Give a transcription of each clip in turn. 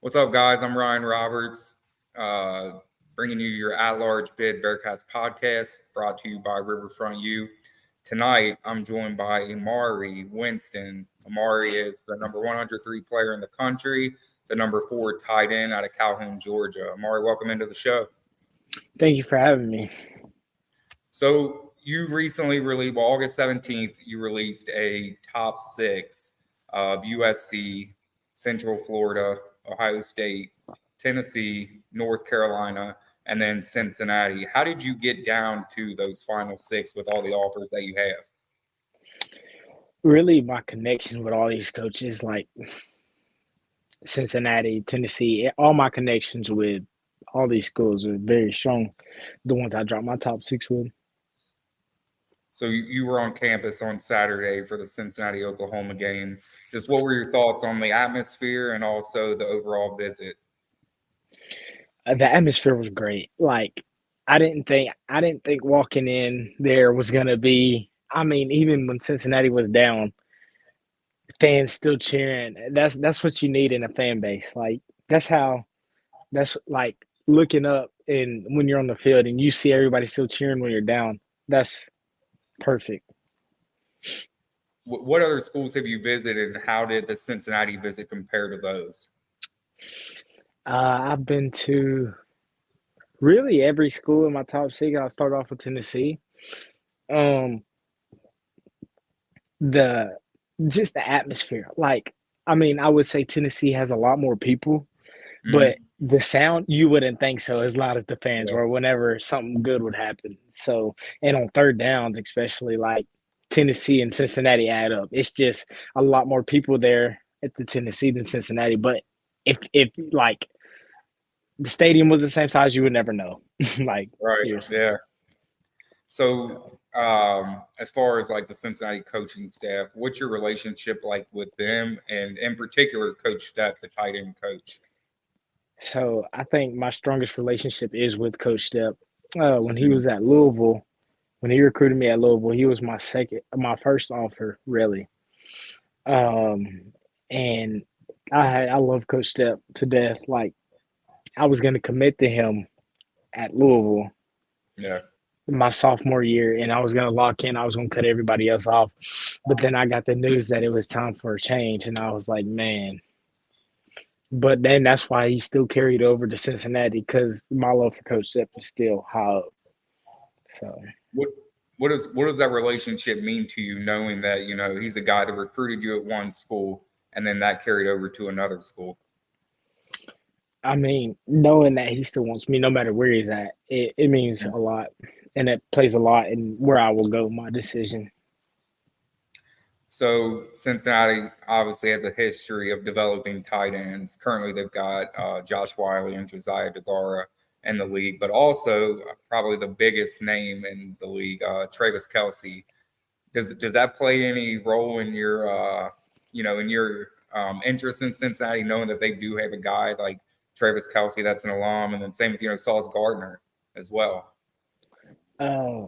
What's up, guys? I'm Ryan Roberts, uh, bringing you your at-large bid Bearcats podcast, brought to you by Riverfront U. Tonight, I'm joined by Emaree Winston. Emaree is the number 103 player in the country, the number 4 tight end out of Calhoun, Georgia. Emaree, welcome into the show. Thank you for having me. So, you recently released, well, August 17th, you released a top six of USC, Central Florida, Ohio State, Tennessee, North Carolina, and then Cincinnati. How did you get down to those final six with all the offers that you have? Really, my connection with all these coaches, like Cincinnati, Tennessee, all my connections with all these schools are very strong. The ones I dropped my top six with. So you were on campus on Saturday for the Cincinnati Oklahoma game. Just what were your thoughts on the atmosphere and also the overall visit? The atmosphere was great. Like I didn't think walking in there was gonna be. I mean, even when Cincinnati was down, fans still cheering. That's what you need in a fan base. Like that's how that's like looking up and when you're on the field and you see everybody still cheering when you're down. That's perfect. What other schools have you visited, and how did the Cincinnati visit compare to those? I've been to really every school in my top six. I'll start off with Tennessee. Um, the just the atmosphere. Like, I mean, I would say Tennessee has a lot more people, but Mm-hmm. the sound you wouldn't think so as loud as the fans Yeah. were whenever something good would happen. So, and on third downs, especially like Tennessee and Cincinnati add up. It's just a lot more people there at the Tennessee than Cincinnati. But if like the stadium was the same size, you would never know. Like Right. seriously. Yeah. So, as far as like the Cincinnati coaching staff, what's your relationship like with them, and in particular, Coach Stepp, the tight end coach? So I think my strongest relationship is with Coach Stepp. When he Mm. was at Louisville, when he recruited me at Louisville, he was my first offer, really. Um, and I love Coach Stepp to death. Like I was gonna commit to him at Louisville Yeah. my sophomore year, and I was gonna lock in. I was gonna cut everybody else off, but then I got the news that it was time for a change, and I was like, man. But then that's why he still carried over to Cincinnati because my love for Coach Stepp is still high up. So What what does that relationship mean to you, knowing that he's a guy that recruited you at one school and then that carried over to another school? I mean, knowing that he still wants me no matter where he's at, it means Yeah. a lot, and it plays a lot in where I will go. My decision. So Cincinnati obviously has a history of developing tight ends. Currently, they've got Josh Wiley and Josiah DeGara in the league, but also probably the biggest name in the league, Travis Kelsey. Does that play any role in your interest in Cincinnati, knowing that they do have a guy like Travis Kelsey that's an alum, and then same with Sauce Gardner as well. Uh,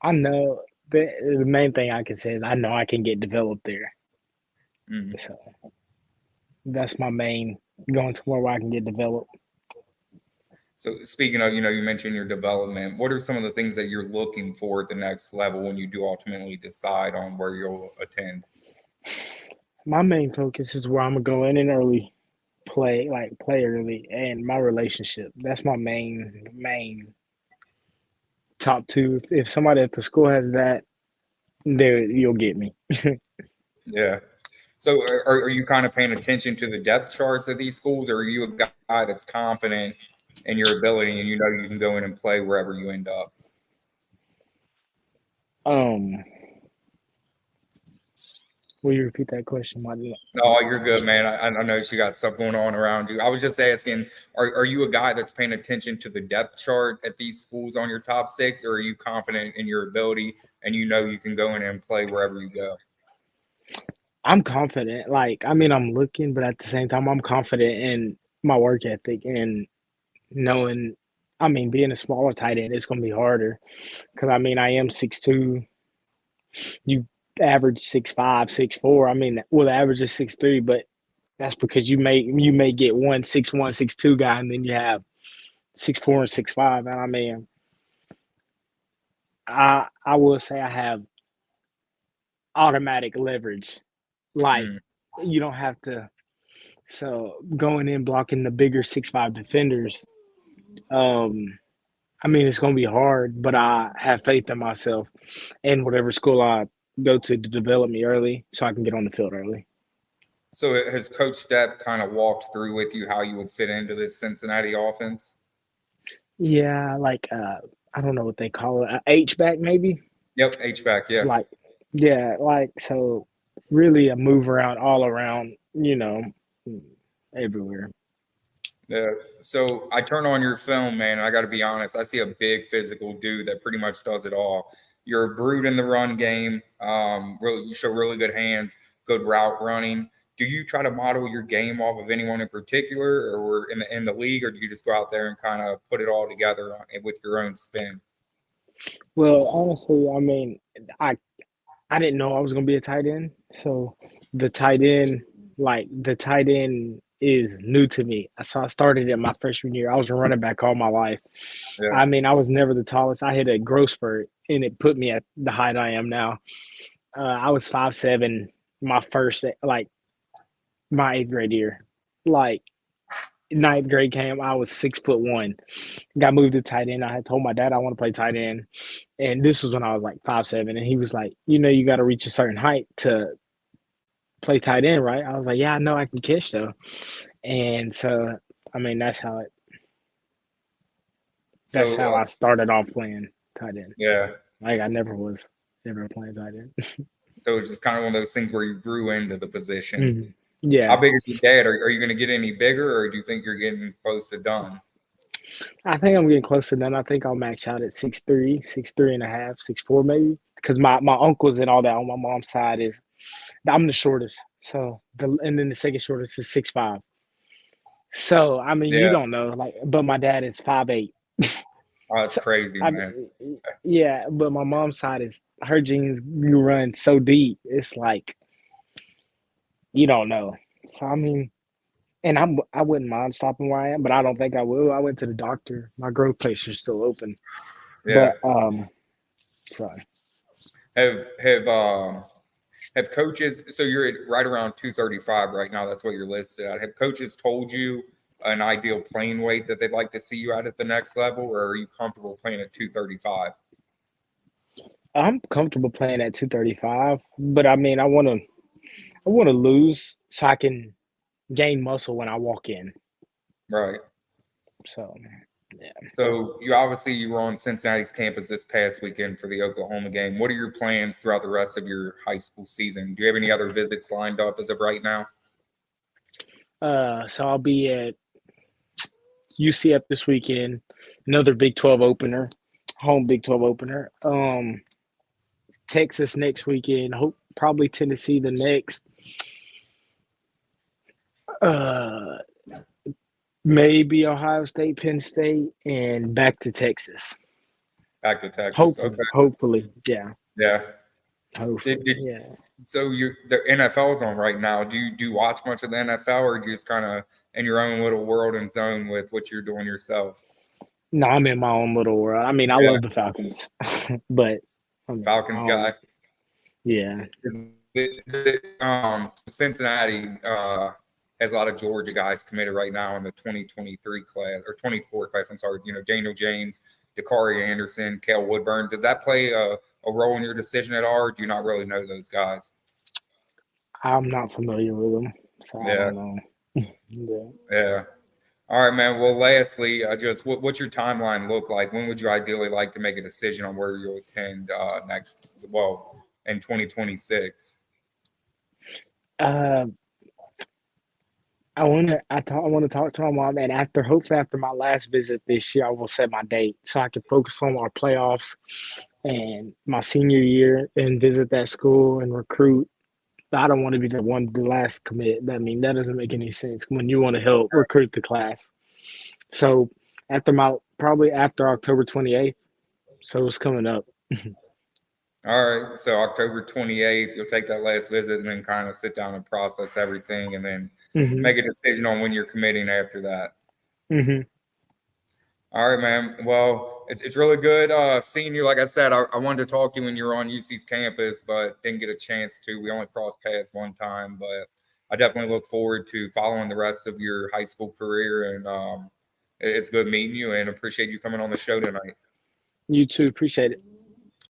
I know the main thing I can say is I know I can get developed there. Mm. So that's my main going somewhere where I can get developed. So speaking of, you mentioned your development. What are some of the things that you're looking for at the next level when you do ultimately decide on where you'll attend? My main focus is where I'm gonna go in and early play early, and my relationship. That's my main top two. If somebody at the school has that, there you'll get me. Yeah. So are you kind of paying attention to the depth charts of these schools, or are you a guy that's confident in your ability and you can go in and play wherever you end up? Um, will you repeat that question? No, you're good, man. I know you got stuff going on around you. I was just asking, are you a guy that's paying attention to the depth chart at these schools on your top six, or are you confident in your ability and you can go in and play wherever you go? I'm confident. Like, I mean, I'm looking, but at the same time, I'm confident in my work ethic and knowing. I mean, being a smaller tight end, it's gonna be harder because I mean, I am 6'2". You average 6'5", 6'4". I mean, well, the average is 6'3", but That's because you may get 1'6'1", 6'2" guy, and then you have 6'4" and 6'5". And I mean, I will say I have automatic leverage. Like Mm. you don't have to. So going in blocking the bigger 6'5" defenders, um, I mean it's gonna be hard, but I have faith in myself and whatever school I go to develop me early so I can get on the field early. So has Coach Stepp kind of walked through with you how you would fit into this Cincinnati offense? Yeah, like I don't know what they call it, a H back maybe. Yep, H-back, yeah. Like yeah, like so really a move around all around, everywhere. Yeah. So I turn on your film, man, and I got to be honest. I see a big physical dude that pretty much does it all. You're a brute in the run game. Really, you show really good hands, good route running. Do you try to model your game off of anyone in particular, or in the league, or do you just go out there and kind of put it all together with your own spin? Well, honestly, I mean, I I didn't know I was gonna be a tight end. So the tight end, the tight end is new to me. So I started it my freshman year. I was a running back all my life. Yeah, I mean, I was never the tallest. I hit a growth spurt and it put me at the height I am now. I was 5'7" my first my eighth grade year. Like ninth grade came, I was 6'1". Got moved to tight end. I had told my dad I want to play tight end. And this was when I was like 5'7". And he was like, you got to reach a certain height to play tight end, right? I was like, yeah, I know I can catch though. And so, I mean, that's so how I started off playing tight end. yeah, Like I never was ever playing tight end. so it's just kind of one of those things where you grew into the position. Mhm. How Yeah, big is your dad? Are you going to get any bigger, or do you think you're getting close to done? I think I'm getting close to that. I think I'll max out at 6'3", 6'3" and a half, 6'4" maybe. Because my uncles and all that on my mom's side is I'm the shortest. So and then the second shortest is 6'5". So I mean, you Yeah, don't know, but my dad is 5'8". oh, that's So crazy, I man. mean, yeah, but my mom's side is her genes you run so deep. It's like you don't know. So I mean, and I wouldn't mind stopping where I am, but I don't think I will. I went to the doctor. My growth plates are still open, Yeah. but so Have coaches? So you're at right around 235 right now. That's what you're listed at. Have coaches told you an ideal playing weight that they'd like to see you at the next level, or are you comfortable playing at 235? I'm comfortable playing at 235. But I mean, I want to lose so I can gain muscle when I walk in. Right. So yeah. So you were on Cincinnati's campus this past weekend for the Oklahoma game. What are your plans throughout the rest of your high school season? Do you have any other visits lined up as of right now? So I'll be at UCF this weekend. Another Big 12 opener, home Big 12 opener. Texas next weekend. Hope probably Tennessee the next. Uh, Maybe Ohio State, Penn State, and back to Texas. Back to Texas. Okay. Hopefully, yeah. Yeah. Did, Hopefully, did yeah. So the NFL's on right now. Do you watch much of the NFL, or do you just kind of in your own little world and zone with what you're doing yourself? No, I'm in my own little world. I mean, I Yeah, love the Falcons, but I mean, I Falcons don't. guy. Yeah. Cincinnati has a lot of Georgia guys committed right now in the 2023 class or 24 class. I'm sorry, Daniel James, Dakari Anderson, Cale Woodburn. Does that play a role in your decision at all, or do you not really know those guys? I'm not familiar with them, so I Yeah, don't know. Yeah. yeah. All right, man. Well, lastly, just what's your timeline look like? When would you ideally like to make a decision on where you'll attend next? Well, in 2026. Uh, I want to talk to my mom, and hopefully after my last visit this year, I will set my date so I can focus on our playoffs and my senior year and visit that school and recruit. I don't want to be the last commit. I mean, that doesn't make any sense when you want to help recruit the class. So probably after October 28th, so it's coming up. All right. So October 28th, you'll take that last visit and then kind of sit down and process everything, and then make a decision on when you're committing after that. Mm-hmm. All right, man. Well, it's really good seeing you. Like I said, I wanted to talk to you when you were on UC's campus, but didn't get a chance to. We only crossed paths one time, but I definitely look forward to following the rest of your high school career. And it's good meeting you, and appreciate you coming on the show tonight. You too. Appreciate it.